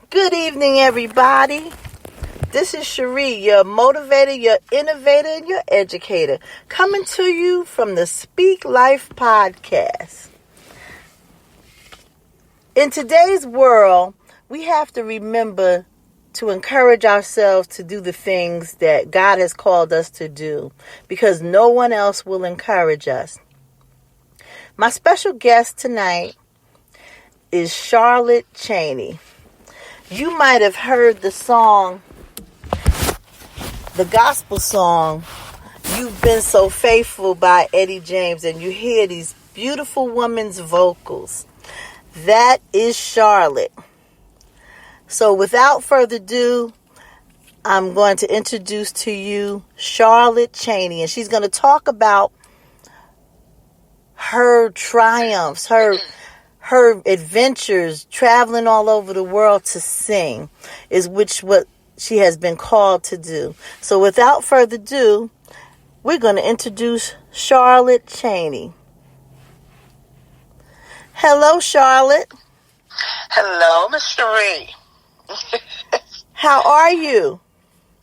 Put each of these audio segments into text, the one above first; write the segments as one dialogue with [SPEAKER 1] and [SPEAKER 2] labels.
[SPEAKER 1] Good evening, everybody. This is Cherie, your motivator, your innovator, and your educator, coming to you from the Speak Life podcast. In today's world, we have to remember to encourage ourselves to do the things that God has called us to do, because no one else will encourage us. My special guest tonight is Charlotte Chaney. You might have heard the song, the gospel song, You've Been So Faithful by Eddie James, and you hear these beautiful women's vocals. That is Charlotte. So without further ado, I'm going to introduce to you Charlotte Chaney, and she's going to talk about her triumphs, her adventures, traveling all over the world to sing, is what she has been called to do. So without further ado, we're going to introduce Charlotte Chaney. Hello, Charlotte.
[SPEAKER 2] Hello, Miss Cherie.
[SPEAKER 1] How are you?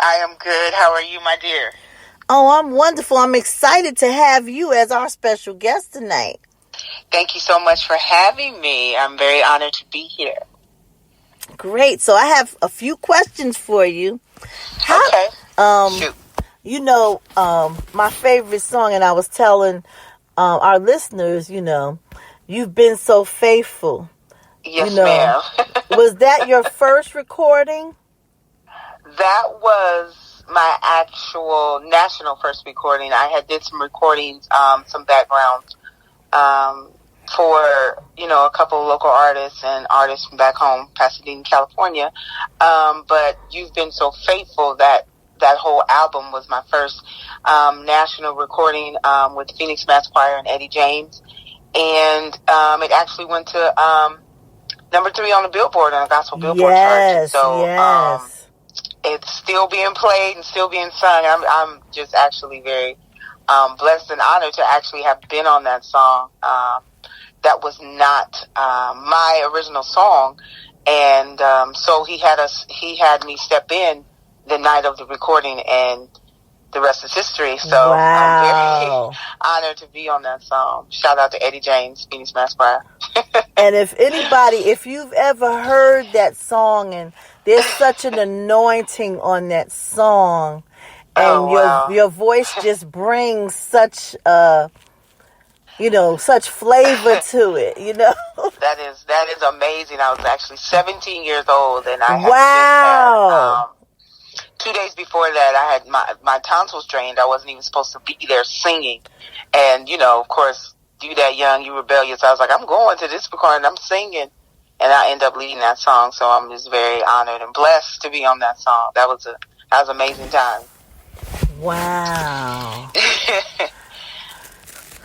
[SPEAKER 2] I am good. How are you, my dear?
[SPEAKER 1] Oh, I'm wonderful. I'm excited to have you as our special guest tonight.
[SPEAKER 2] Thank you so much for having me. I'm very honored to be here.
[SPEAKER 1] Great. So I have a few questions for you.
[SPEAKER 2] Okay. Shoot.
[SPEAKER 1] You know, my favorite song, and I was telling our listeners, You've Been So Faithful.
[SPEAKER 2] Yes, ma'am.
[SPEAKER 1] Was that your first recording?
[SPEAKER 2] That was my actual national first recording. I had did some recordings, some background for, a couple of local artists and artists from back home, Pasadena, California. But You've Been So Faithful, that whole album was my first national recording with Phoenix Mass Choir and Eddie James. And it actually went to number 3 on the Billboard, on the Gospel Billboard chart. So it's still being played and still being sung. I'm just actually very blessed and honored to actually have been on that song. That was not my original song, and so he had me step in the night of the recording, and the rest is history. So
[SPEAKER 1] wow.
[SPEAKER 2] I'm very honored to be on that song. Shout out to Eddie James, Phoenix Mass Choir.
[SPEAKER 1] And if you've ever heard that song, and there's such an anointing on that song, and your voice just brings such such flavor to it,
[SPEAKER 2] That is amazing. I was actually 17 years old, and I
[SPEAKER 1] had
[SPEAKER 2] 2 days before that, I had my tonsils drained. I wasn't even supposed to be there singing, and of course, you that young, you rebellious. I was like, I'm going to this recording, I'm singing, and I end up leading that song. So I'm just very honored and blessed to be on that song. That was an amazing time.
[SPEAKER 1] Wow.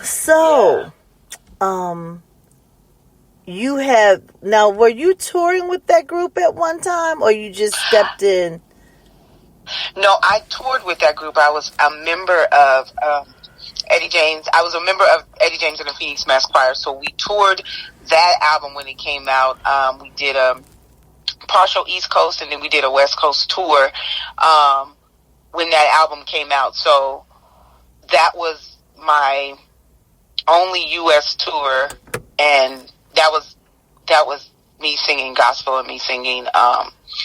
[SPEAKER 1] So, were you touring with that group at one time, or you just stepped in?
[SPEAKER 2] No, I toured with that group. I was a member of Eddie James. I was a member of Eddie James and the Phoenix Mass Choir. So we toured that album when it came out. We did a partial East Coast, and then we did a West Coast tour when that album came out. So that was my only U.S. tour, and that was me singing gospel and me singing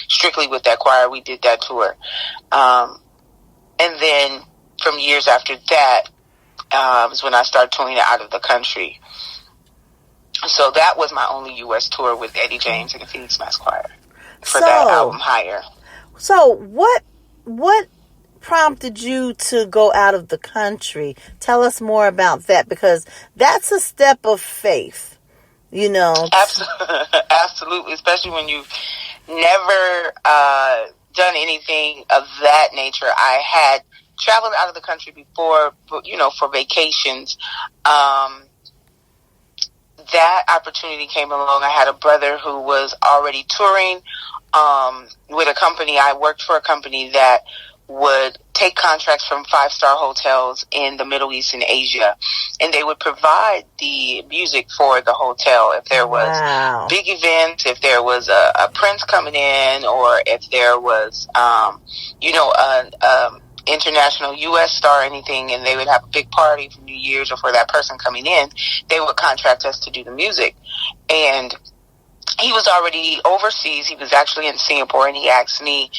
[SPEAKER 2] strictly with that choir. We did that tour, and then from years after that was when I started touring out of the country. So that was my only U.S. tour with Eddie James and the Phoenix Mass Choir for that album, Higher.
[SPEAKER 1] So what prompted you to go out of the country? Tell us more about that, because that's a step of faith,
[SPEAKER 2] Absolutely, especially when you've never done anything of that nature. I had traveled out of the country before, for vacations. That opportunity came along. I had a brother who was already touring with a company. I worked for a company that would take contracts from 5-star hotels in the Middle East and Asia, and they would provide the music for the hotel if there was big events, if there was a prince coming in, or if there was, an international U.S. star or anything, and they would have a big party for New Year's or for that person coming in, they would contract us to do the music. And he was already overseas. He was actually in Singapore, and he asked me,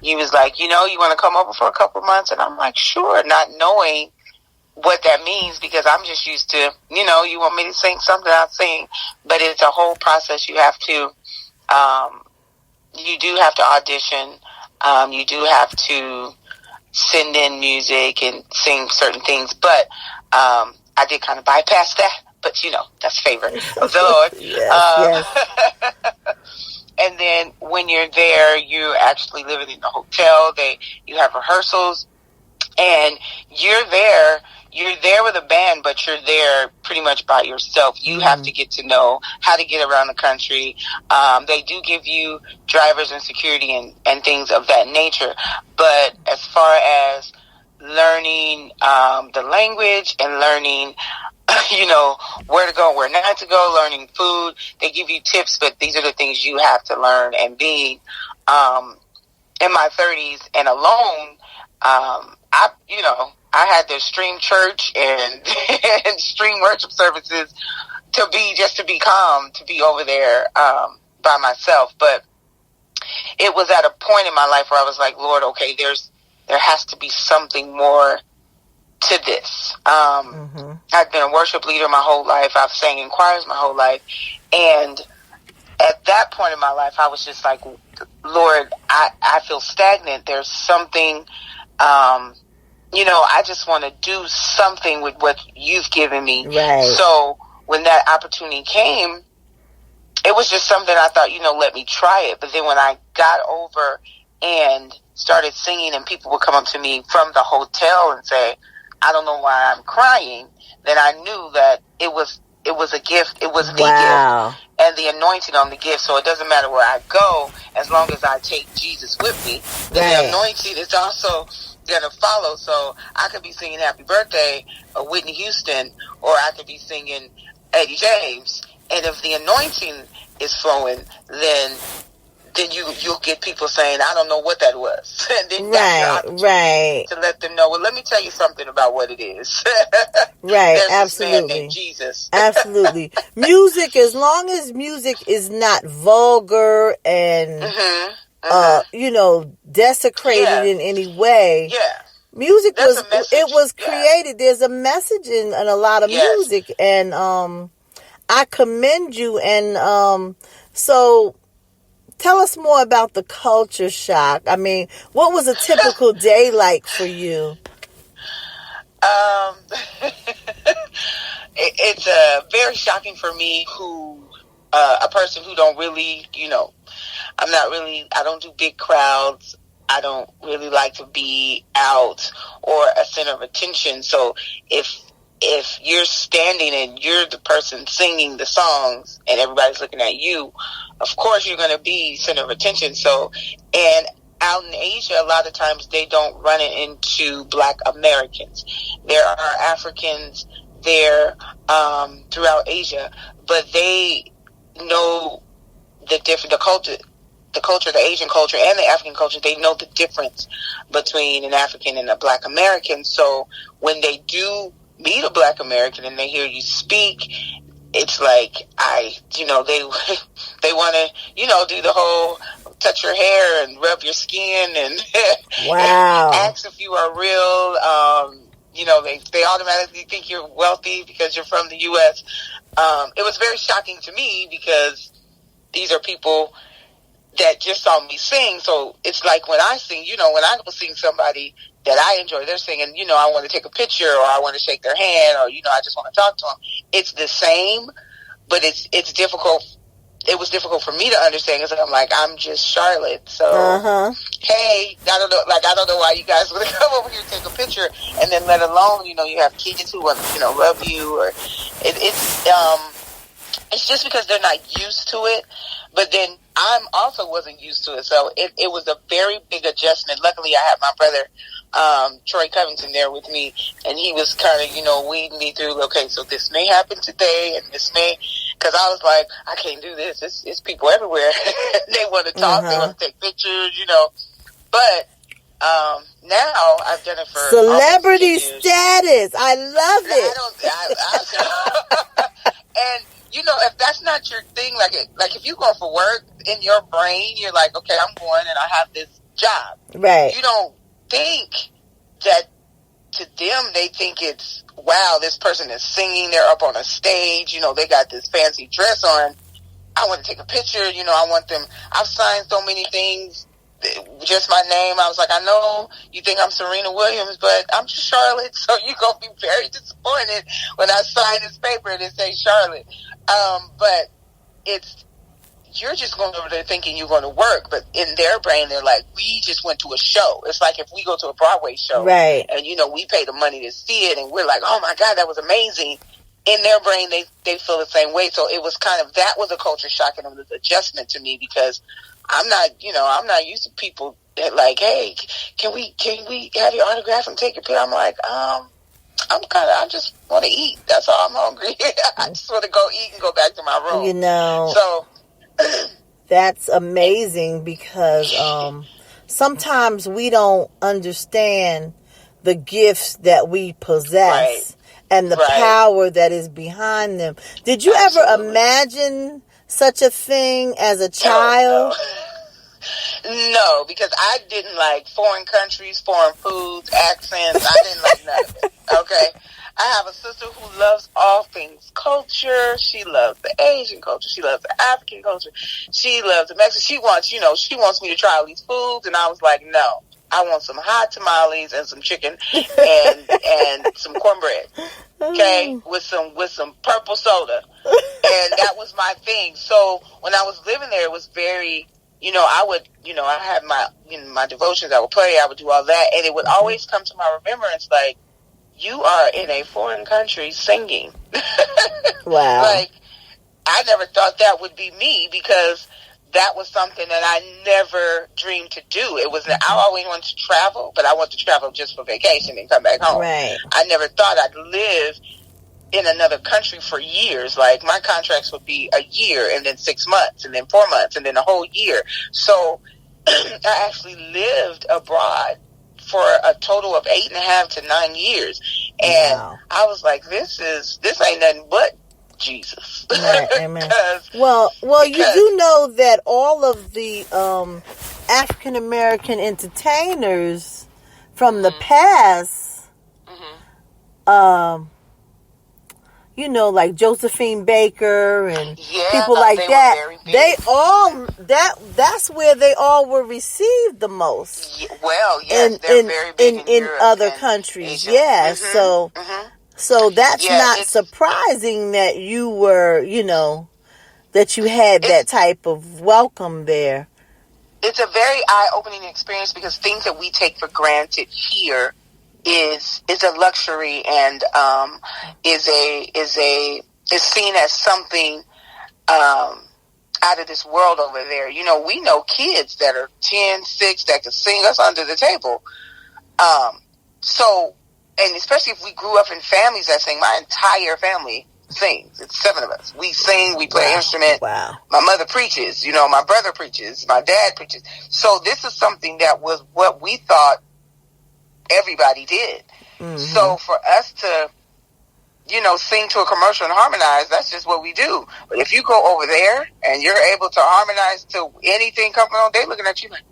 [SPEAKER 2] he was like, you want to come over for a couple of months? And I'm like, sure, not knowing what that means, because I'm just used to, you want me to sing something, I'll sing. But it's a whole process. You have to, you do have to audition. You do have to send in music and sing certain things. But I did kind of bypass that. But, that's favor of the Lord.
[SPEAKER 1] Yes.
[SPEAKER 2] And then when you're there, you're actually living in the hotel. You have rehearsals, and you're there with a band, but you're there pretty much by yourself. You have to get to know how to get around the country. They do give you drivers and security and things of that nature. But as far as learning the language and learning where to go, where not to go, learning food. They give you tips, but these are the things you have to learn. And being in my 30s and alone, I had to stream church and and stream worship services to be calm, to be over there by myself. But it was at a point in my life where I was like, Lord, okay, there has to be something more to this. I've been a worship leader my whole life. I've sang in choirs my whole life. And at that point in my life, I was just like, Lord, I feel stagnant. There's something, I just want to do something with what you've given me.
[SPEAKER 1] Right.
[SPEAKER 2] So when that opportunity came, it was just something I thought, let me try it. But then when I got over and started singing, and people would come up to me from the hotel and say, I don't know why I'm crying, then I knew that it was a gift. It was the gift and the anointing on the gift. So it doesn't matter where I go, as long as I take Jesus with me, then the anointing is also going to follow. So I could be singing Happy Birthday or Whitney Houston, or I could be singing Eddie James. And if the anointing is flowing, then you'll get people saying, I don't know what that was. And then that's your opportunity to let them know, well, let me tell you something about what it is. There's
[SPEAKER 1] Absolutely.
[SPEAKER 2] This man named Jesus.
[SPEAKER 1] Absolutely. Music, as long as music is not vulgar and, desecrated in any way.
[SPEAKER 2] Yeah.
[SPEAKER 1] Music was created. There's a message in a lot of music. And, I commend you. And, so tell us more about the culture shock. I mean, what was a typical day like for you?
[SPEAKER 2] It's very shocking for me, a person who don't really, I don't do big crowds. I don't really like to be out or a center of attention. So if you're standing and you're the person singing the songs and everybody's looking at you, of course you're going to be center of attention. So, and out in Asia, a lot of times they don't run it into Black Americans. There are Africans there throughout Asia, but they know the culture, the Asian culture and the African culture. They know the difference between an African and a Black American. So when they do meet a Black American and they hear you speak, it's like they want to do the whole touch your hair and rub your skin and ask if you are real. They automatically think you're wealthy because you're from the U.S. It was very shocking to me because these are people that just saw me sing. So it's like when I sing, when I go sing somebody that I enjoy their singing, I want to take a picture or I want to shake their hand or, I just want to talk to them. It's the same, but it's difficult. It was difficult for me to understand because I'm like, I'm just Charlotte. So, hey, I don't know why you guys would come over here and take a picture, and then let alone, you have kids who want to, love you, or it's just because they're not used to it. But then I'm also wasn't used to it. So it was a very big adjustment. Luckily, I had my brother, Troy Covington, there with me. And he was kind of, weeding me through, okay, so this may happen today and this may, because I was like, I can't do this. It's people everywhere. They want to talk. They want to take pictures, But now I've done it for
[SPEAKER 1] celebrity status. I love it.
[SPEAKER 2] And if that's not your thing, like if you go for work, in your brain, you're like, okay, I'm going and I have this job.
[SPEAKER 1] Right.
[SPEAKER 2] You don't think that to them, they think it's, wow, this person is singing. They're up on a stage. They got this fancy dress on. I want to take a picture. I want them. I've signed so many things. Just my name. I was like, I know you think I'm Serena Williams, but I'm just Charlotte. So you're going to be very disappointed when I sign this paper and it says Charlotte. But you're just going over there thinking you're going to work, but in their brain, they're like, we just went to a show. It's like if we go to a Broadway show,
[SPEAKER 1] right? And,
[SPEAKER 2] we pay the money to see it, and we're like, oh my God, that was amazing. In their brain, they feel the same way. So it was that was a culture shock, and it was an adjustment to me because I'm not used to people that like, hey, can we have your autograph and take your picture? I'm like, I just want to eat. That's all. I'm hungry. I just want to go eat and go back to my room. So
[SPEAKER 1] that's amazing because sometimes we don't understand the gifts that we possess and the power that is behind them. Did you ever imagine such a thing as a child?
[SPEAKER 2] No, because I didn't like foreign countries, foreign foods, accents. I didn't like none of it. Okay. I have a sister who loves all things culture. She loves the Asian culture. She loves the African culture. She loves the Mexican. She wants me to try all these foods. And I was like, no, I want some hot tamales and some chicken and some cornbread. Okay. With some purple soda. And that was my thing. So when I was living there, it was very, I had my devotions. I would pray. I would do all that. And it would always come to my remembrance like, you are in a foreign country singing.
[SPEAKER 1] Wow.
[SPEAKER 2] Like, I never thought that would be me because that was something that I never dreamed to do. It was, I always wanted to travel, but I wanted to travel just for vacation and come back home.
[SPEAKER 1] Right.
[SPEAKER 2] I never thought I'd live in another country for years. Like, my contracts would be a year and then 6 months and then 4 months and then a whole year. So I actually lived abroad for a total of 8.5 to 9 years. And wow. I was like, this ain't nothing but Jesus.
[SPEAKER 1] Right, amen. Well, you do know that all of the African American entertainers from the past, like Josephine Baker and people like that, that's where they all were received the most.
[SPEAKER 2] Yeah, well, yes, they're very big in Europe
[SPEAKER 1] other countries. Asia. Yeah, so that's not surprising that you were, that you had that type of welcome there.
[SPEAKER 2] It's a very eye-opening experience because things that we take for granted here is a luxury and is seen as something out of this world over there. We know kids that are 10, 6 that can sing us under the table. And especially if we grew up in families that sing. My entire family sings. It's 7 of us. We sing, we play instrument.
[SPEAKER 1] Wow.
[SPEAKER 2] My mother preaches, my brother preaches, my dad preaches. So this is something that was what we thought everybody did. Mm-hmm. So for us to, sing to a commercial and harmonize, that's just what we do. But if you go over there and you're able to harmonize to anything coming on, they looking at you like,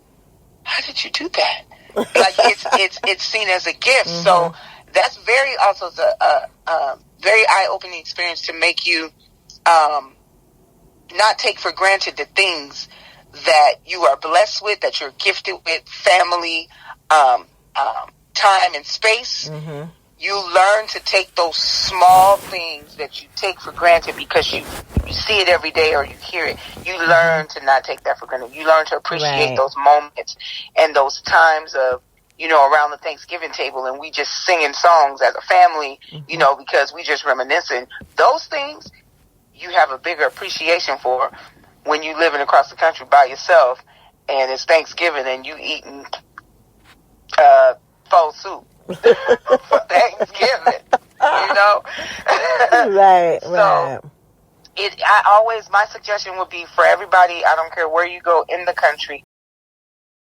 [SPEAKER 2] how did you do that? Like it's seen as a gift. Mm-hmm. So that's also a very eye-opening experience to make you not take for granted the things that you are blessed with, that you're gifted with, family, time and space. Mm-hmm. You learn to take those small things that you take for granted because you see it every day or you hear it. You learn to not take that for granted. You learn to appreciate those moments and those times of, around the Thanksgiving table and we just singing songs as a family, because we just reminiscing. Those things, you have a bigger appreciation for when you living across the country by yourself and it's Thanksgiving and you eating pho soup for Thanksgiving, you know?
[SPEAKER 1] Right,
[SPEAKER 2] So
[SPEAKER 1] right.
[SPEAKER 2] my suggestion would be for everybody, I don't care where you go in the country,